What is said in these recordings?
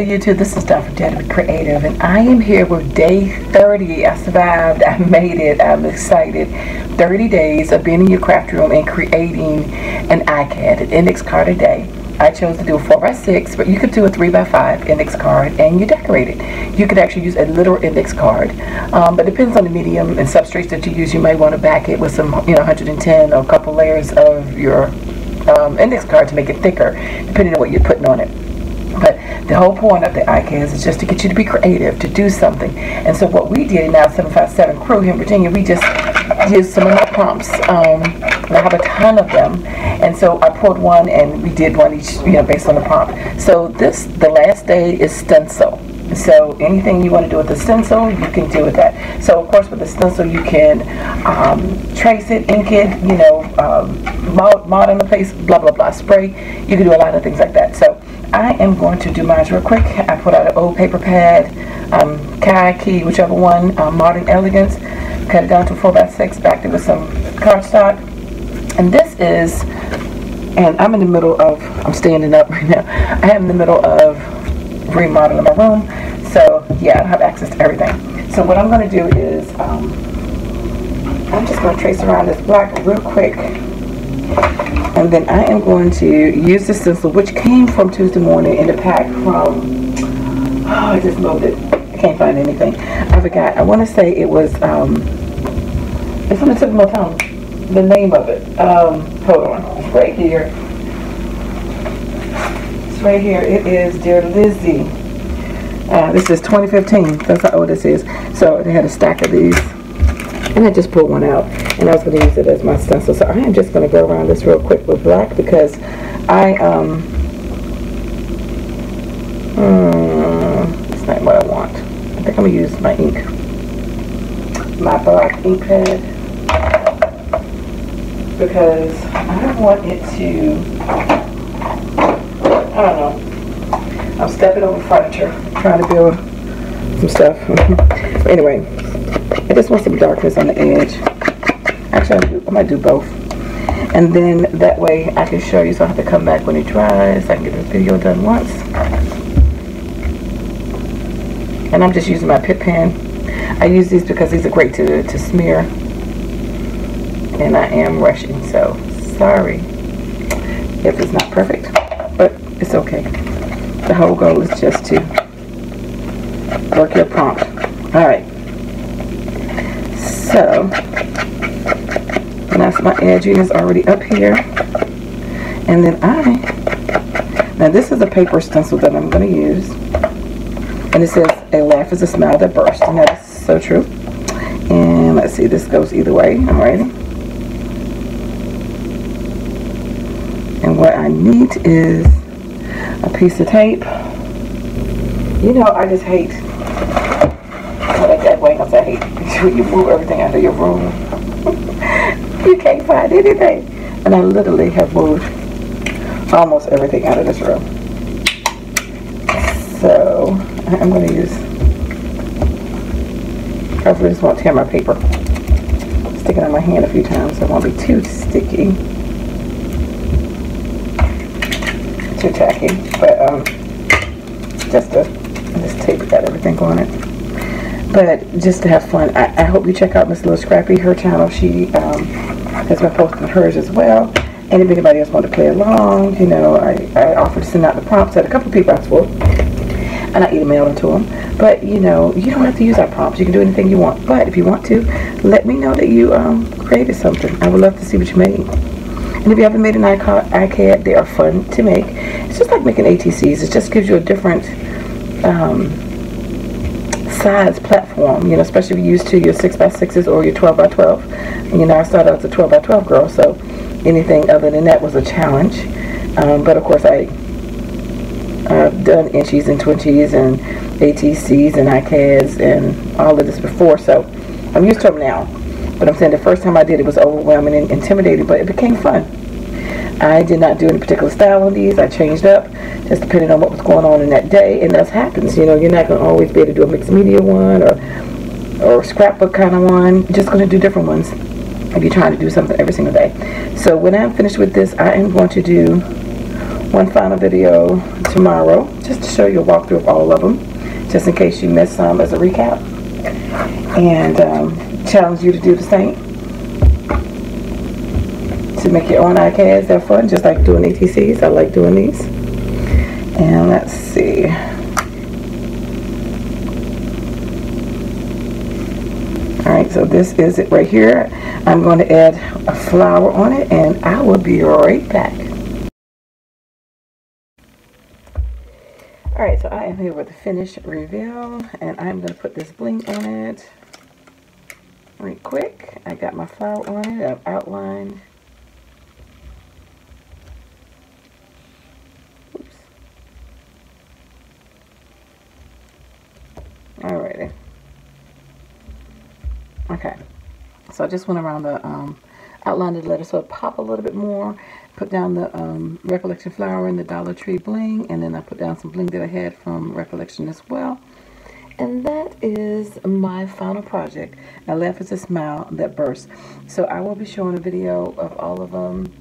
Hey YouTube, this is Dawn from DaretoBeCreative, and I am here with day 30. I survived. I made it. I'm excited. 30 days of being in your craft room and creating an ICAD, an index card a day. I chose to do a 4x6, but you could do a 3x5 index card and you decorate it. You could actually use a literal index card, but it depends on the medium and substrates that you use. You may want to back it with some, 110 or a couple layers of your index card to make it thicker, depending on what you're putting on it. But the whole point of the ICADs is just to get you to be creative, to do something. And so what we did in our 757 crew here in Virginia, we just used some of my prompts. I have a ton of them, and so I pulled one and we did one each, based on the prompt. So the last day is Stencil. So anything you want to do with the Stencil, you can do with that. So of course with the Stencil you can trace it, ink it, mod on the face, blah blah blah, spray. You can do a lot of things like that. So I am going to do mine real quick. I put out an old paper pad, Key, whichever one, Modern Elegance, cut it down to 4x6, backed it with some cardstock. And this is, and I'm in the middle of, I'm standing up right now, I am in the middle of remodeling my room, so yeah, I don't have access to everything. So what I'm going to do is, I'm just going to trace around this black real quick. And then I am going to use the stencil, which came from Tuesday morning in the pack from, I just moved it. I can't find anything. I forgot. I want to say it was, it's on the tip of my tongue. The name of it. Hold on. It's right here. It's right here. It is Dear Lizzie. This is 2015. That's how old this is. So they had a stack of these. And I just pulled one out, and I was going to use it as my stencil. So I am just going to go around this real quick with black because it's not what I want. I think I'm going to use my ink, my black ink pad, because I want it to, I don't know, I'm stepping over furniture, trying to build some stuff. But anyway, I just want some darkness on the edge. Actually, I might do both. And then that way I can show you, so I have to come back when it dries. I can get this video done once. And I'm just using my Pip pen. I use these because these are great to smear. And I am rushing, so sorry if it's not perfect, but it's okay. The whole goal is just to work your prompt. Alright. So, that's my edging is already up here. And then now this is a paper stencil that I'm going to use. And it says, a laugh is a smile that bursts. And that is so true. And let's see, this goes either way. I'm ready. And what I need is a piece of tape. I just hate, like that way, I hate when you move everything out of your room. You can't find anything. And I literally have moved almost everything out of this room. So I'm going to use, hopefully this won't tear my paper. Stick it on my hand a few times so it won't be too sticky, too tacky. But just tape it, got everything on it. But just to have fun, I hope you check out Miss Little Scrappy, her channel. She has been posting hers as well. And if anybody else wants to play along, I offered to send out the prompts that a couple of people asked for. And I emailed them to them. But, you don't have to use our prompts. You can do anything you want. But if you want to, let me know that you created something. I would love to see what you made. And if you haven't made an ICAD, they are fun to make. It's just like making ATCs. It just gives you a different size platform, especially if you're used to your 6x6s or your 12x12. And, I started out as a 12x12 girl, so anything other than that was a challenge. But of course, I've done inchies and twinchies and ATCs and ICADs and all of this before, so I'm used to them now. But I'm saying the first time I did it was overwhelming and intimidating, but it became fun. I did not do any particular style on these. I changed up just depending on what was going on in that day, and that happens. You're not going to always be able to do a mixed media one or scrapbook kind of one. You're just going to do different ones if you're trying to do something every single day. So when I'm finished with this, I am going to do one final video tomorrow, just to show you a walkthrough of all of them, just in case you missed some as a recap, and challenge you to do the same, to make your own ICADs. They're fun, just like doing ETCs. I like doing these. And let's see. Alright, so this is it right here. I'm going to add a flower on it, and I will be right back. Alright, so I am here with the finished reveal, and I'm going to put this bling on it right quick. I got my flower on it. I've outlined. Oops. Alrighty. Okay, so I just went around the outlined the letter so it pop a little bit more. Put down the Recollection flower and the Dollar Tree bling, and then I put down some bling that I had from Recollection as well. And that is my final project. A laugh is a smile that bursts. So I will be showing a video of all of them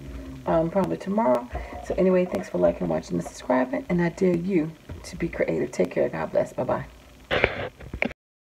probably tomorrow. So anyway, thanks for liking, watching, and subscribing, and I dare you to be creative. Take care. God bless. Bye-bye.